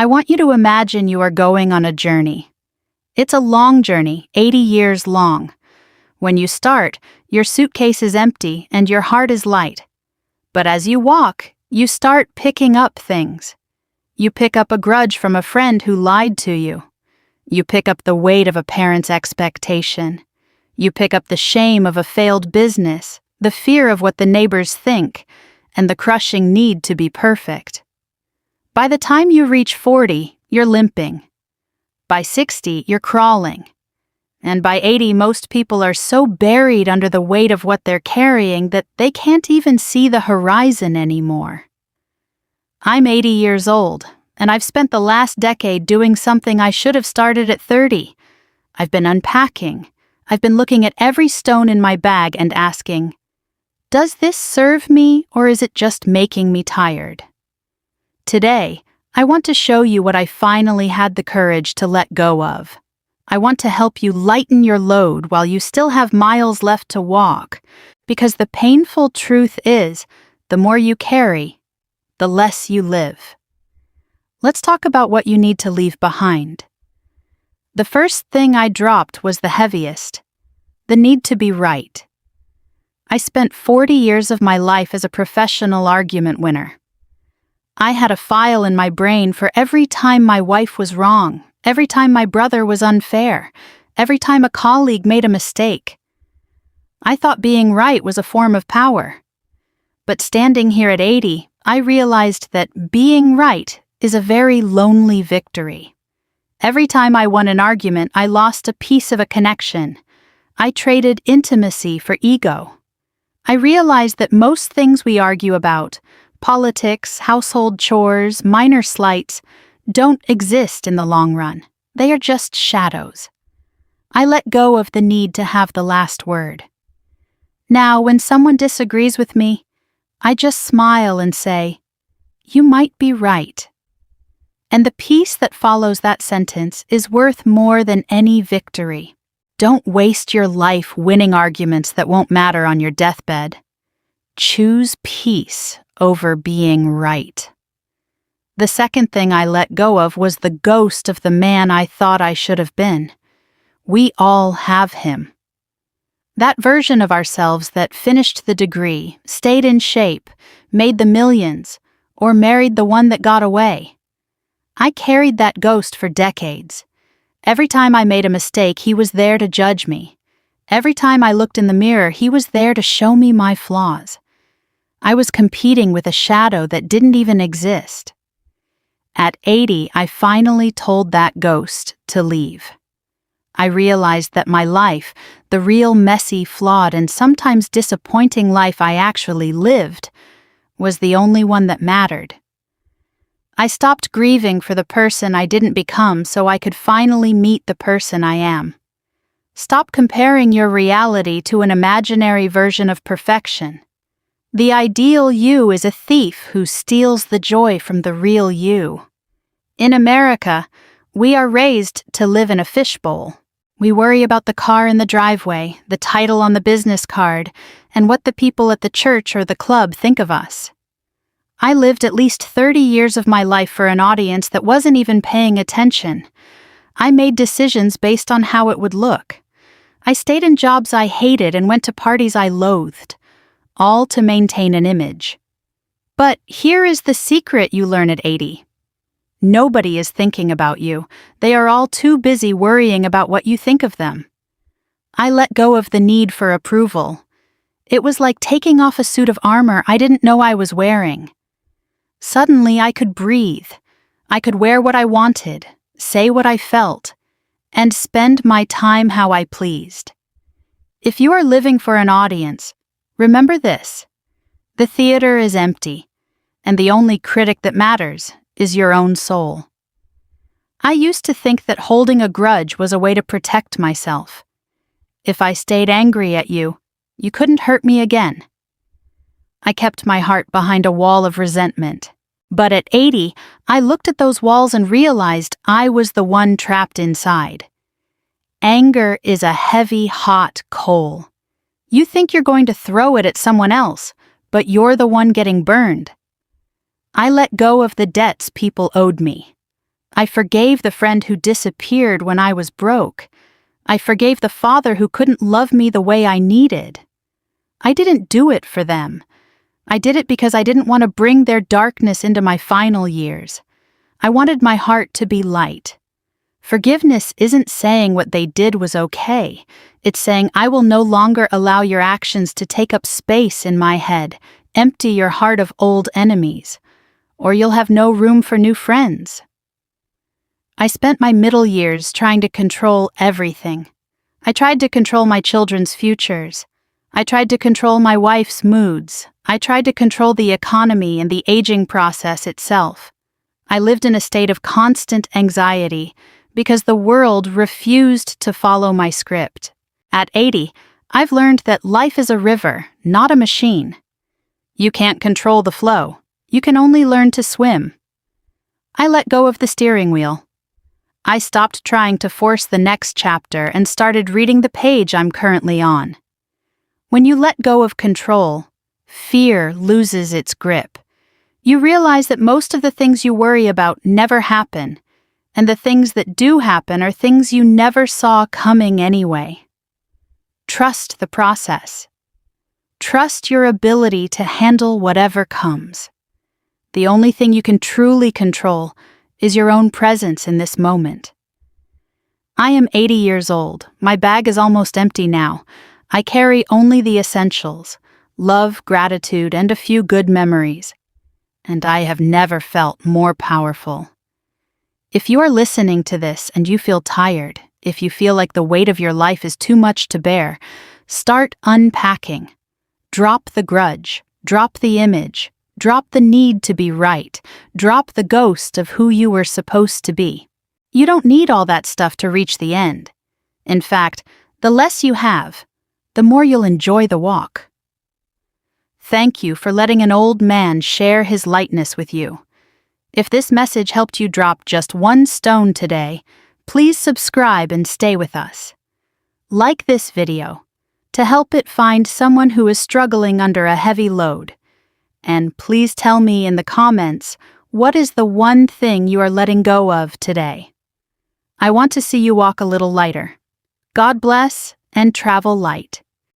I want you to imagine you are going on a journey. It's a long journey, 80 years long. When you start, your suitcase is empty and your heart is light. But as you walk, you start picking up things. You pick up a grudge from a friend who lied to you. You pick up the weight of a parent's expectation. You pick up the shame of a failed business, the fear of what the neighbors think, and the crushing need to be perfect. By the time you reach 40, you're limping. By 60, you're crawling. And by 80, most people are so buried under the weight of what they're carrying that they can't even see the horizon anymore. I'm 80 years old, and I've spent the last decade doing something I should have started at 30. I've been unpacking. I've been looking at every stone in my bag and asking, does this serve me or is it just making me tired? Today, I want to show you what I finally had the courage to let go of. I want to help you lighten your load while you still have miles left to walk, because the painful truth is, the more you carry, the less you live. Let's talk about what you need to leave behind. The first thing I dropped was the heaviest, the need to be right. I spent 40 years of my life as a professional argument winner. I had a file in my brain for every time my wife was wrong, every time my brother was unfair, every time a colleague made a mistake. I thought being right was a form of power. But standing here at 80, I realized that being right is a very lonely victory. Every time I won an argument, I lost a piece of a connection. I traded intimacy for ego. I realized that most things we argue about, politics, household chores, minor slights, don't exist in the long run. They are just shadows. I let go of the need to have the last word. Now, when someone disagrees with me, I just smile and say, "You might be right." And the peace that follows that sentence is worth more than any victory. Don't waste your life winning arguments that won't matter on your deathbed. Choose peace over being right. The second thing I let go of was the ghost of the man I thought I should have been. We all have him. That version of ourselves that finished the degree, stayed in shape, made the millions, or married the one that got away. I carried that ghost for decades. Every time I made a mistake, he was there to judge me. Every time I looked in the mirror, he was there to show me my flaws. I was competing with a shadow that didn't even exist. At 80, I finally told that ghost to leave. I realized that my life, the real messy, flawed, and sometimes disappointing life I actually lived, was the only one that mattered. I stopped grieving for the person I didn't become so I could finally meet the person I am. Stop comparing your reality to an imaginary version of perfection. The ideal you is a thief who steals the joy from the real you. In America, we are raised to live in a fishbowl. We worry about the car in the driveway, the title on the business card, and what the people at the church or the club think of us. I lived at least 30 years of my life for an audience that wasn't even paying attention. I made decisions based on how it would look. I stayed in jobs I hated and went to parties I loathed, all to maintain an image. But here is the secret you learn at 80. Nobody is thinking about you. They are all too busy worrying about what you think of them. I let go of the need for approval. It was like taking off a suit of armor I didn't know I was wearing. Suddenly I could breathe. I could wear what I wanted, say what I felt, and spend my time how I pleased. If you are living for an audience, remember this: the theater is empty, and the only critic that matters is your own soul. I used to think that holding a grudge was a way to protect myself. If I stayed angry at you, you couldn't hurt me again. I kept my heart behind a wall of resentment. But at 80, I looked at those walls and realized I was the one trapped inside. Anger is a heavy, hot coal. You think you're going to throw it at someone else, but you're the one getting burned. I let go of the debts people owed me. I forgave the friend who disappeared when I was broke. I forgave the father who couldn't love me the way I needed. I didn't do it for them. I did it because I didn't want to bring their darkness into my final years. I wanted my heart to be light. Forgiveness isn't saying what they did was okay. It's saying, I will no longer allow your actions to take up space in my head, empty your heart of old enemies, or you'll have no room for new friends. I spent my middle years trying to control everything. I tried to control my children's futures. I tried to control my wife's moods. I tried to control the economy and the aging process itself. I lived in a state of constant anxiety because the world refused to follow my script. At 80, I've learned that life is a river, not a machine. You can't control the flow. You can only learn to swim. I let go of the steering wheel. I stopped trying to force the next chapter and started reading the page I'm currently on. When you let go of control, fear loses its grip. You realize that most of the things you worry about never happen, and the things that do happen are things you never saw coming anyway. Trust the process. Trust your ability to handle whatever comes. The only thing you can truly control is your own presence in this moment. I am 80 years old. My bag is almost empty now. I carry only the essentials: love, gratitude, and a few good memories. And I have never felt more powerful. If you are listening to this and you feel tired, if you feel like the weight of your life is too much to bear, start unpacking. Drop the grudge, drop the image, drop the need to be right, drop the ghost of who you were supposed to be. You don't need all that stuff to reach the end. In fact, the less you have, the more you'll enjoy the walk. Thank you for letting an old man share his lightness with you. If this message helped you drop just one stone today, please subscribe and stay with us. Like this video to help it find someone who is struggling under a heavy load. And please tell me in the comments, what is the one thing you are letting go of today? I want to see you walk a little lighter. God bless and travel light.